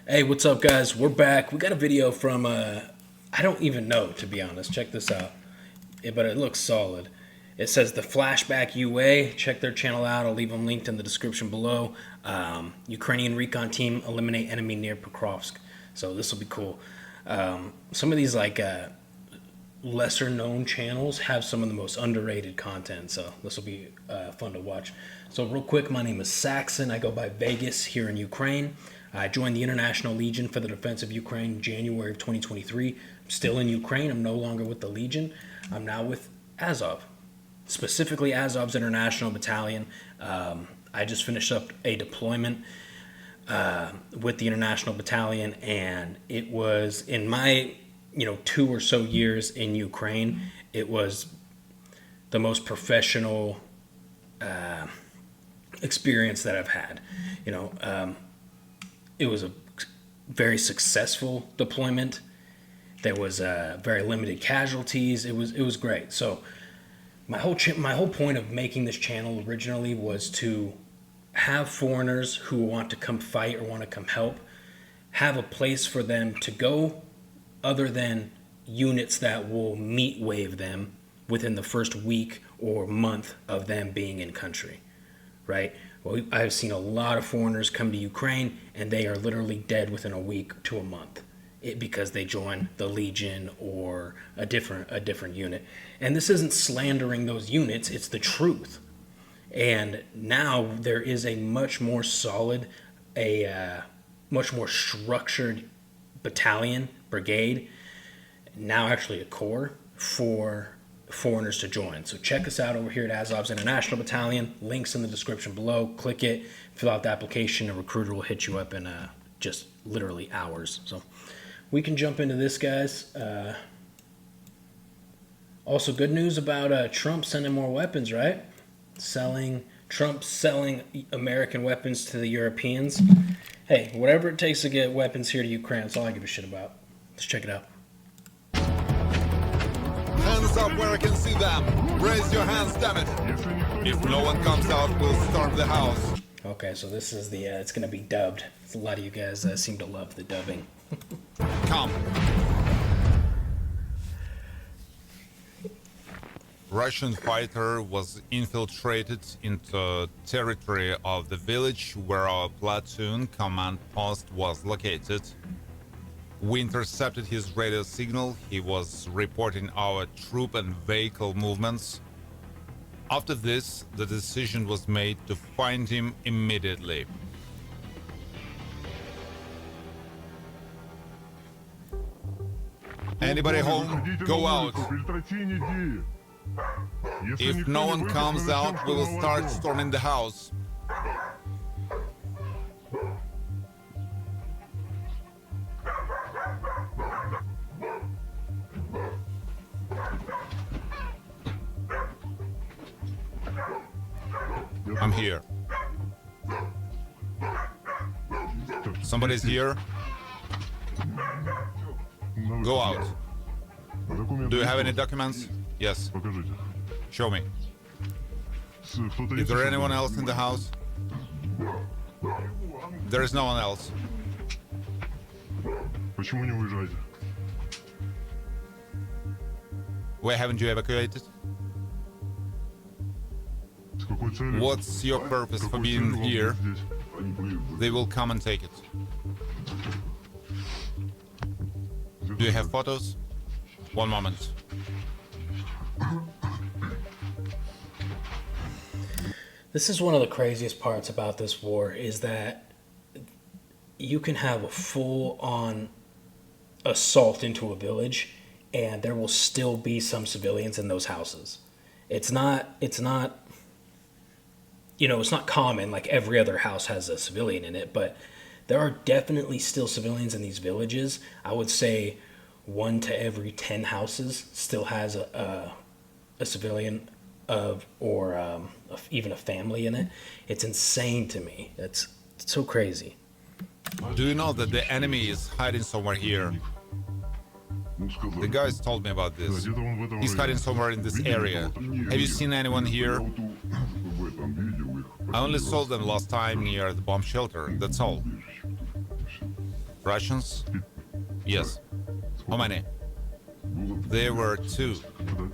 Hey, what's up, guys? We're back. We got a video from, I don't even know, to be honest. Check this out. But it looks solid. It says the Flashback UA. Check their channel out. I'll leave them linked in the description below. Ukrainian Recon team eliminate enemy near Pokrovsk. So this will be cool. Some of these, lesser known channels have some of the most underrated content. So this will be fun to watch. So real quick, my name is Saxon. I go by Vegas here in Ukraine. I joined the International Legion for the Defense of Ukraine in January of 2023. I'm still in Ukraine. I'm no longer with the Legion. I'm now with Azov, specifically Azov's International Battalion. I just finished up a deployment with the International Battalion, and it was in my 2 or so years in Ukraine, it was the most professional experience that I've had. It was a very successful deployment. There was very limited casualties. It was great. So my whole point of making this channel originally was to have foreigners who want to come fight or want to come help have a place for them to go, other than units that will meat wave them within the first week or month of them being in country, right? Well, I've seen a lot of foreigners come to Ukraine and they are literally dead within a week to a month because they join the Legion or a different unit. And this isn't slandering those units, it's the truth. And now there is a much more solid, much more structured battalion, brigade, now actually a corps for foreigners to join. So check us out over here at Azov's International Battalion. Links in the description below. Click it, fill out the application. A recruiter will hit you up in just literally hours. So we can jump into this, guys. Also, good news about Trump sending more weapons, right? Trump selling American weapons to the Europeans. Hey, whatever it takes to get weapons here to Ukraine, that's all I give a shit about. Let's check it out. Hands up where I can see them. Raise your hands, damn it. If no one comes out, we'll storm the house. Okay, so this is the, it's going to be dubbed. A lot of you guys seem to love the dubbing. Come. Russian fighter was infiltrated into territory of the village where our platoon command post was located. We intercepted his radio signal. He was reporting our troop and vehicle movements. After this, the decision was made to find him immediately. Anybody home? Go out. If no one comes out, we will start storming the house. I'm here. Somebody's here. Go out. Do you have any documents? Yes. Show me. Is there anyone else in the house? There is no one else. Why haven't you evacuated? What's your purpose for being here? They will come and take it. Do you have photos? One moment. This is one of the craziest parts about this war, is that you can have a full-on assault into a village and there will still be some civilians in those houses. It's not common, like every other house has a civilian in it, but there are definitely still civilians in these villages. I would say 1 to every 10 houses still has a civilian even a family in it. It's insane to me. It's so crazy. Do you know that the enemy is hiding somewhere here? The guys told me about this. He's hiding somewhere in this area. Have you seen anyone here? I only saw them last time near the bomb shelter, that's all. Russians? Yes. How many? There were 2.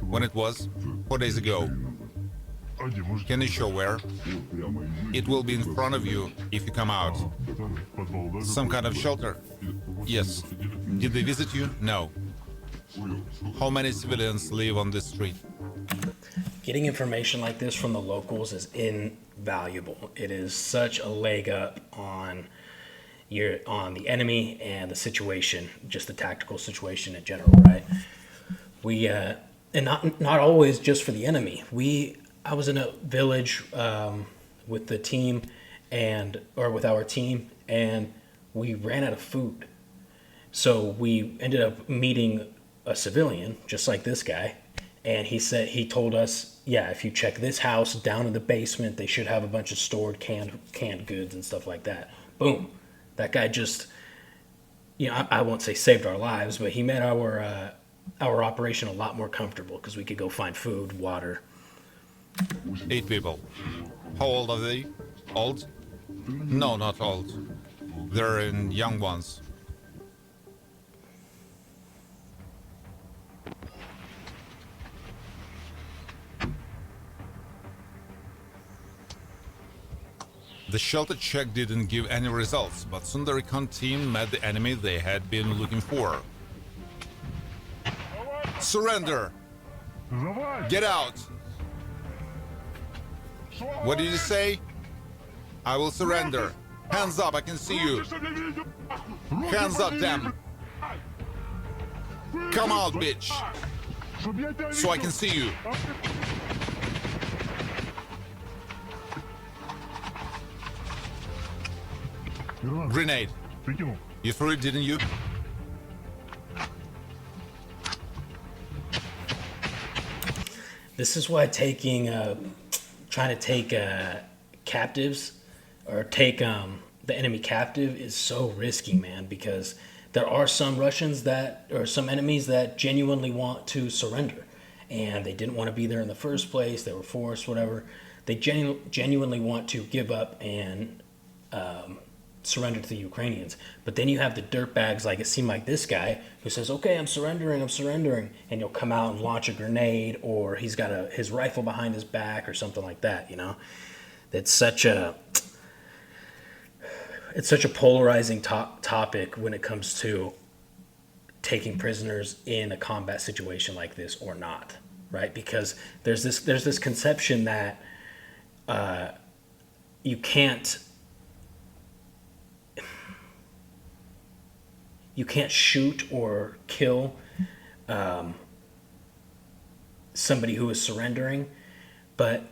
When it was? 4 days ago. Can you show where? It will be in front of you if you come out. Some kind of shelter? Yes. Did they visit you? No. How many civilians live on this street? Getting information like this from the locals is invaluable. It is such a leg up on the enemy and the situation, just the tactical situation in general, right? We and not always just for the enemy. I was in a village with the team with our team, and we ran out of food. So we ended up meeting a civilian, just like this guy, and he told us, yeah, if you check this house down in the basement, they should have a bunch of stored canned goods and stuff like that. Boom. That guy just, I won't say saved our lives, but he made our operation a lot more comfortable because we could go find food, water. 8 people. How old are they? Old? No, not old. They're young ones. The shelter check didn't give any results, but soon the Recon team met the enemy they had been looking for. Surrender! Get out! What did you say? I will surrender. Hands up, I can see you. Hands up, damn. Come out, bitch. So I can see you. Grenade. You threw it, didn't you? This is why trying to take captives or take the enemy captive is so risky, man, because there are some some enemies that genuinely want to surrender, and they didn't want to be there in the first place. They were forced, whatever. They genuinely want to give up and surrender to the Ukrainians. But then you have the dirtbags, like it seemed like this guy, who says, okay, I'm surrendering, and he'll come out and launch a grenade, or he's got his rifle behind his back or something like that, It's such a polarizing topic when it comes to taking prisoners in a combat situation like this or not, right? Because there's this conception that you can't shoot or kill somebody who is surrendering, but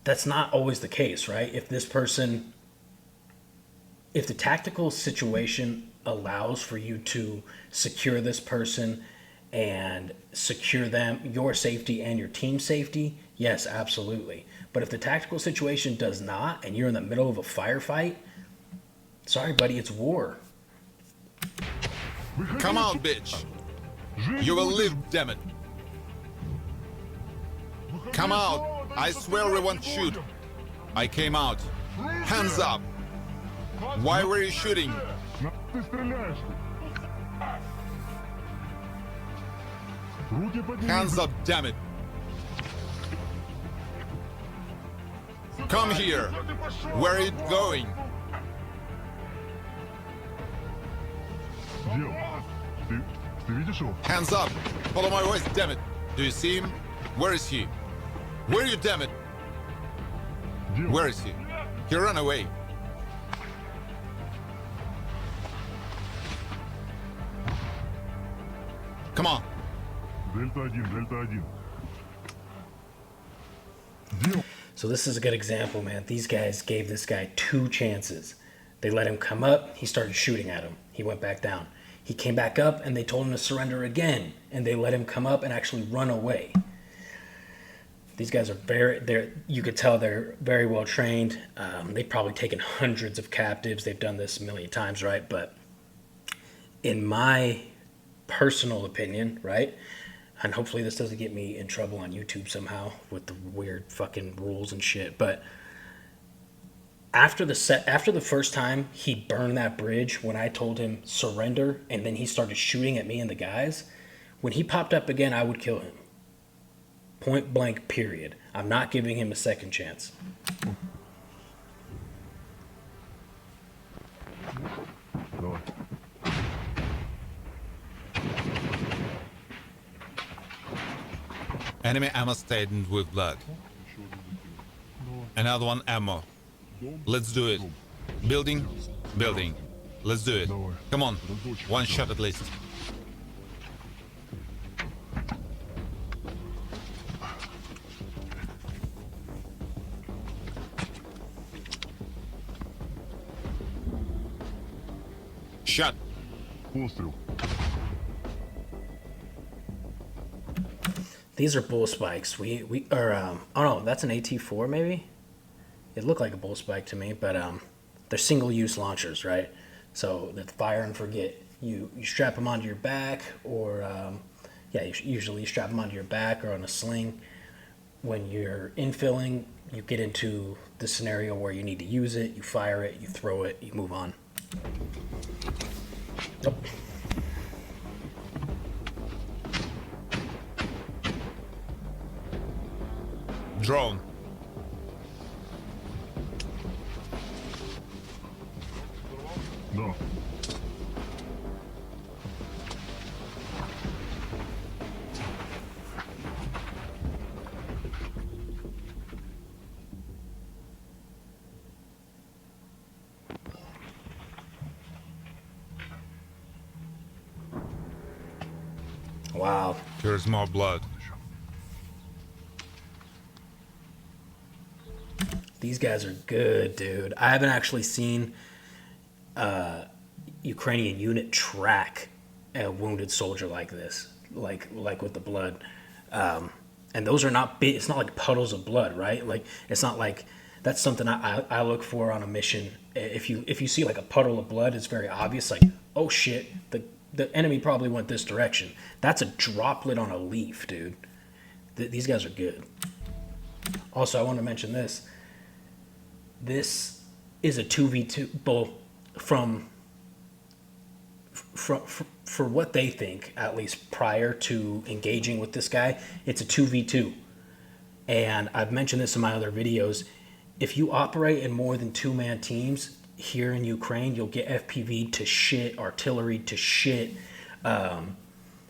that's not always the case, right? If the tactical situation allows for you to secure this person and secure your safety and your team's safety, yes, absolutely. But if the tactical situation does not, and you're in the middle of a firefight, sorry, buddy, it's war. Come out, bitch! You will live, damn it! Come out! I swear we won't shoot! I came out. Hands up! Why were you shooting? Hands up, damn it! Come here! Where are you going? Hands up! Follow my voice, damn it! Do you see him? Where is he? Where are you, damn it? Where is he? He ran away. Come on. So this is a good example, man. These guys gave this guy 2 chances. They let him come up. He started shooting at him. He went back down. He came back up, and they told him to surrender again. And they let him come up and actually run away. These guys are you could tell they're very well trained. They've probably taken hundreds of captives. They've done this a million times, right? But in my personal opinion, right? And hopefully this doesn't get me in trouble on YouTube somehow with the weird fucking rules and shit. But After the first time he burned that bridge, when I told him surrender, and then he started shooting at me and the guys, when he popped up again, I would kill him. Point blank, period. I'm not giving him a second chance. Давай. Enemy ammo stained with blood. Another one ammo. Let's do it. Building, building. Let's do it. Come on, one shot at least. Shot. Пострел. These are bull spikes. Oh no, that's an AT4 maybe? It looked like a bull spike to me, but they're single-use launchers, right? So that's fire and forget. You strap them onto your back, or usually you strap them onto your back or on a sling. When you're infilling, you get into the scenario where you need to use it. You fire it, you throw it, you move on. Oh. Drone. Да. Wow. Here's more blood. These guys are good, dude. I haven't actually seen a Ukrainian unit track a wounded soldier like this, like with the blood. And those are not big. It's not like puddles of blood, right? Like it's not like that's something I look for on a mission. If you see like a puddle of blood, it's very obvious. Like, oh shit, the enemy probably went this direction. That's a droplet on a leaf, dude. These guys are good. Also, I want to mention this. This is a 2v2 bull for what they think, at least prior to engaging with this guy. It's a 2v2. And I've mentioned this in my other videos. If you operate in more than two-man teams here in Ukraine, you'll get FPV to shit, artillery to shit,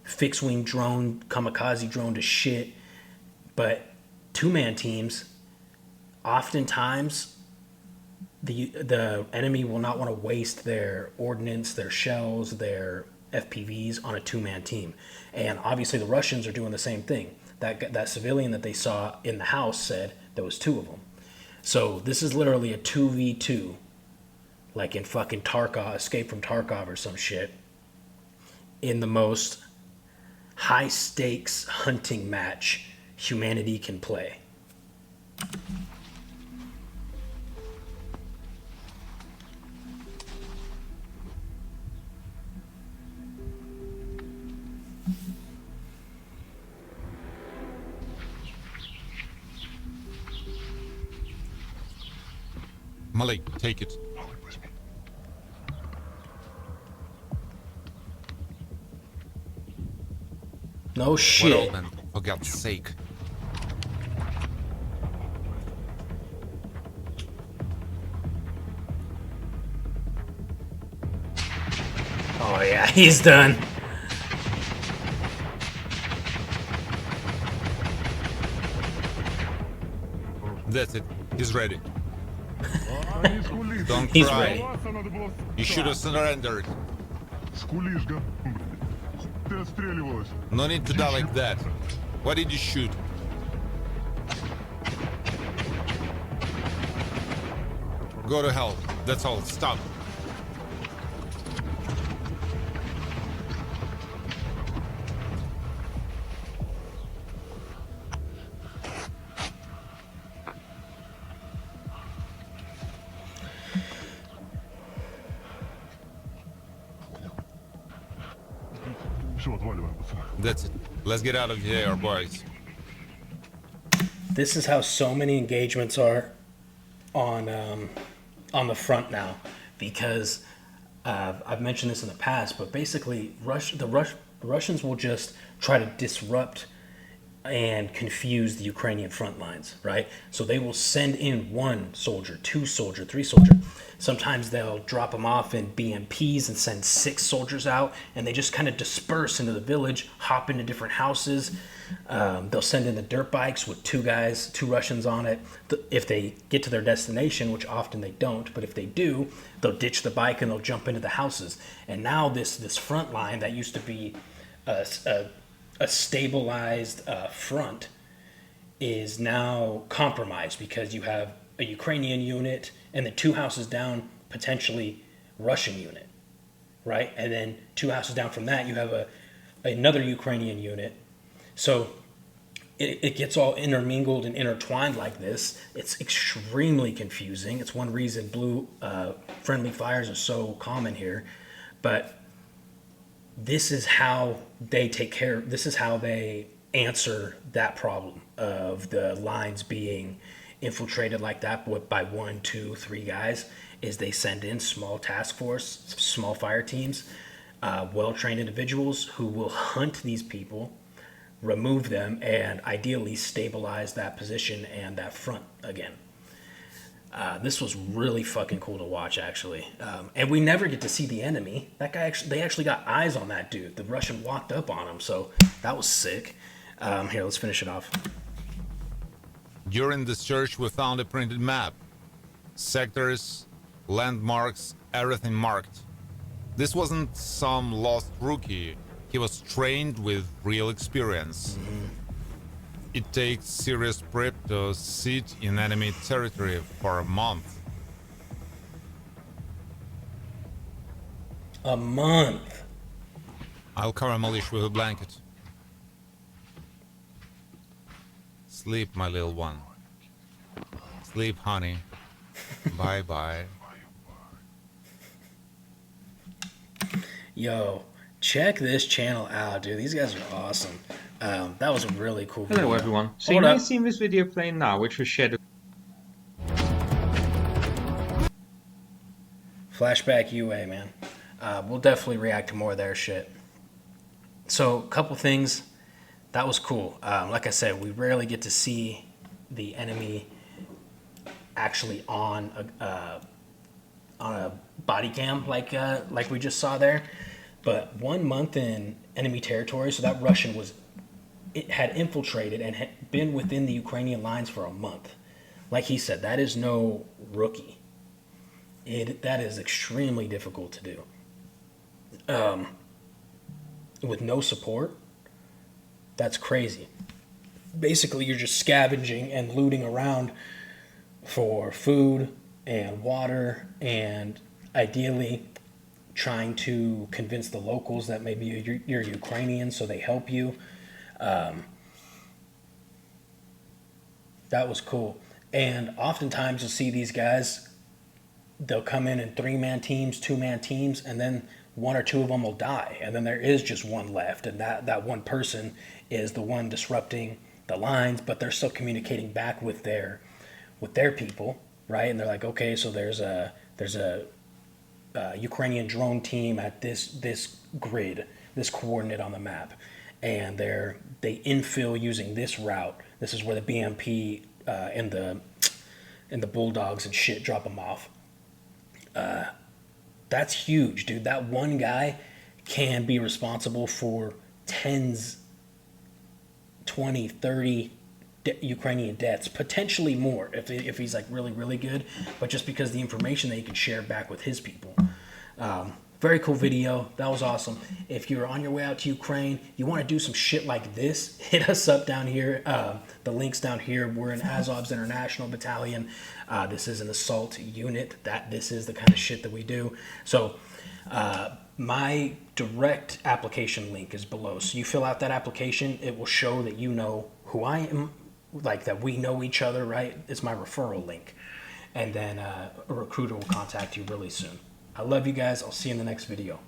fixed-wing drone, kamikaze drone to shit. But two-man teams, oftentimes the enemy will not want to waste their ordnance, their shells, their FPVs on a two-man team. And obviously the Russians are doing the same thing. That civilian that they saw in the house said there was two of them. So this is literally a 2v2, like in fucking Tarkov, Escape from Tarkov or some shit, in the most high-stakes hunting match humanity can play. Malik, take it. No What shit. old man, for God's sake. Oh yeah, he's done. That's it. He's ready. Они скулишь. Don't He's cry. ready. Вас надо было You should have surrendered. скулишь, га. Ты отстреливалась. No need to die like that. Why did you shoot? Go to hell. That's all. Stop. Все, отваливаем, пацаны. That's it. Let's get out of here, boys. This is how so many engagements are on on the front now, because I've mentioned this in the past, but basically the Russians will just try to disrupt and confuse the Ukrainian front lines, right? So they will send in 1 soldier, 2 soldier, 3 soldier. Sometimes they'll drop them off in BMPs and send 6 soldiers out, and they just kind of disperse into the village, hop into different houses. They'll send in the dirt bikes with 2 guys, 2 Russians on it. If they get to their destination, which often they don't, but if they do, they'll ditch the bike and they'll jump into the houses. And now this front line that used to be a stabilized front is now compromised, because you have a Ukrainian unit and then 2 houses down, potentially Russian unit, right? And then 2 houses down from that, you have another Ukrainian unit. So it gets all intermingled and intertwined like this. It's extremely confusing. It's one reason blue friendly fires are so common here. But this is how they this is how they answer that problem of the lines being infiltrated like that by 1, 2, 3 guys, is they send in small task force, small fire teams, well-trained individuals who will hunt these people, remove them, and ideally stabilize that position and that front again. This was really fucking cool to watch, actually. And we never get to see the enemy. That guy they actually got eyes on that dude. The Russian walked up on him, so that was sick. Here, let's finish it off. During the search, we found a printed map. Sectors, landmarks, everything marked. This wasn't some lost rookie. He was trained with real experience. It takes serious prep to sit in enemy territory for a month. A month? I'll cover Malish with a blanket. Sleep, my little one. Sleep, honey. Bye-bye. Yo, check this channel out, dude. These guys are awesome. That was a really cool video. Hello everyone. So Hold you up. may see this video playing now, which was shared. Flashback UA, man. We'll definitely react to more of their shit. So, a couple things. That was cool. Like I said, we rarely get to see the enemy actually on a body cam like we just saw there. But 1 month in enemy territory, so that Russian had infiltrated and had been within the Ukrainian lines for a month. Like he said, that is no rookie. That is extremely difficult to do. With no support, that's crazy. Basically, you're just scavenging and looting around for food and water, and ideally trying to convince the locals that maybe you're Ukrainian, so they help you. That was cool. And oftentimes you'll see these guys, they'll come in 3-man teams, 2-man teams, and then 1 or 2 of them will die. And then there is just 1 left. And that one person is the one disrupting the lines, but they're still communicating back with their people, right? And they're like, okay, so there's a Ukrainian drone team at this grid, this coordinate on the map. And they infill using this route. This is where the BMP and the bulldogs and shit drop them off. That's huge, dude. That one guy can be responsible for tens, 20, 30 Ukrainian deaths, potentially more if he's like really, really good, but just because the information that he can share back with his people. Very cool video. That was awesome. If you're on your way out to Ukraine, you want to do some shit like this, hit us up down here. The link's down here. We're in Azov's International Battalion. This is an assault unit. This is the kind of shit that we do. So my direct application link is below. So you fill out that application. It will show that you know who I am, like that we know each other, right? It's my referral link. And then a recruiter will contact you really soon. I love you guys. I'll see you in the next video.